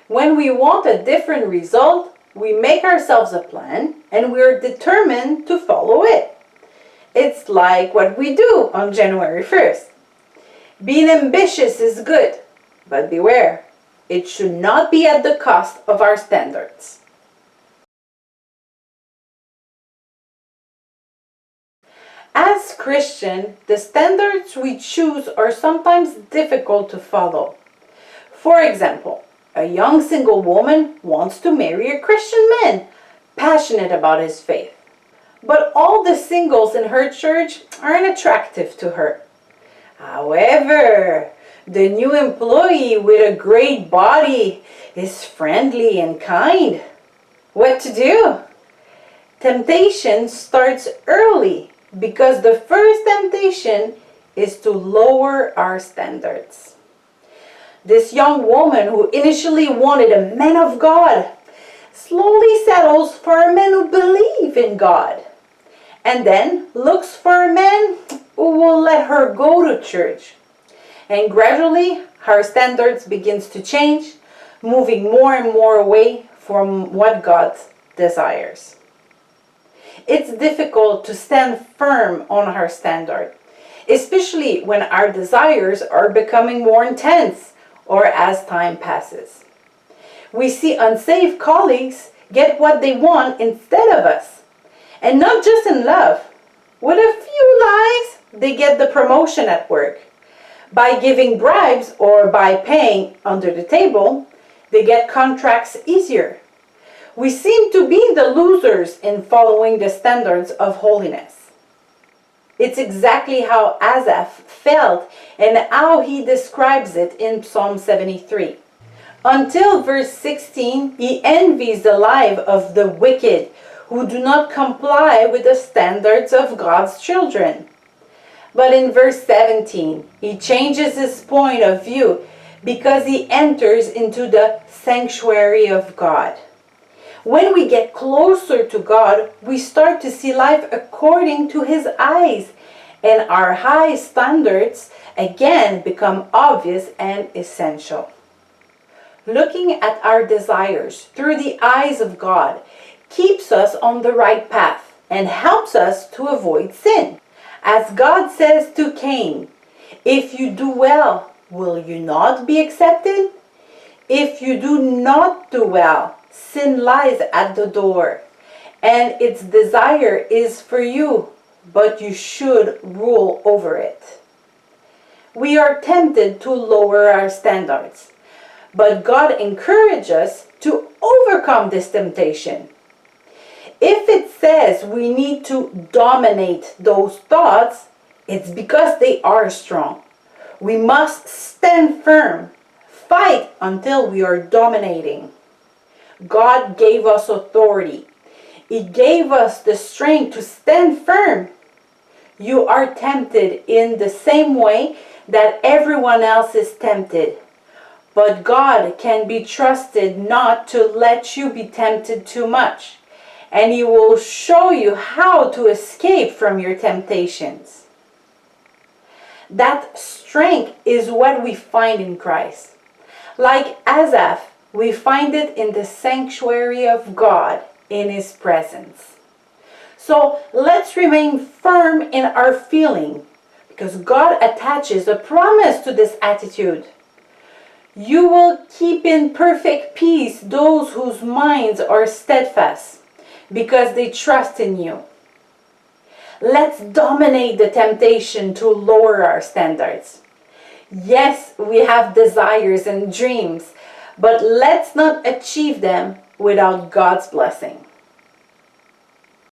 When we want a different result, we make ourselves a plan and we're determined to follow it. It's like what we do on January 1st. Being ambitious is good, but beware, it should not be at the cost of our standards. As Christians, the standards we choose are sometimes difficult to follow. For example, a young single woman wants to marry a Christian man, passionate about his faith. But all the singles in her church aren't attractive to her. However, the new employee with a great body is friendly and kind. What to do? Temptation starts early because the first temptation is to lower our standards. This young woman who initially wanted a man of God slowly settles for a man who believes in God, and then looks for a man who will let her go to church. And gradually, her standards begins to change, moving more and more away from what God desires. It's difficult to stand firm on our standard, especially when our desires are becoming more intense or as time passes. We see unsaved colleagues get what they want instead of us. And not just in love. With a few lies, they get the promotion at work. By giving bribes or by paying under the table, they get contracts easier. We seem to be the losers in following the standards of holiness. It's exactly how Asaph felt and how he describes it in Psalm 73. Until verse 16, he envies the life of the wicked who do not comply with the standards of God's children. But in verse 17, he changes his point of view because he enters into the sanctuary of God. When we get closer to God, we start to see life according to His eyes, and our high standards again become obvious and essential. Looking at our desires through the eyes of God keeps us on the right path and helps us to avoid sin. As God says to Cain, "If you do well, will you not be accepted? If you do not do well, sin lies at the door, and its desire is for you, but you should rule over it." We are tempted to lower our standards, but God encourages us to overcome this temptation. If it says we need to dominate those thoughts, it's because they are strong. We must stand firm, fight until we are dominating. God gave us authority. He gave us the strength to stand firm. You are tempted in the same way that everyone else is tempted. But God can be trusted not to let you be tempted too much. And He will show you how to escape from your temptations. That strength is what we find in Christ. Like Asaph, we find it in the sanctuary of God, in His presence. So let's remain firm in our feeling, because God attaches a promise to this attitude. You will keep in perfect peace those whose minds are steadfast, because they trust in you. Let's dominate the temptation to lower our standards. Yes, we have desires and dreams, but let's not achieve them without God's blessing.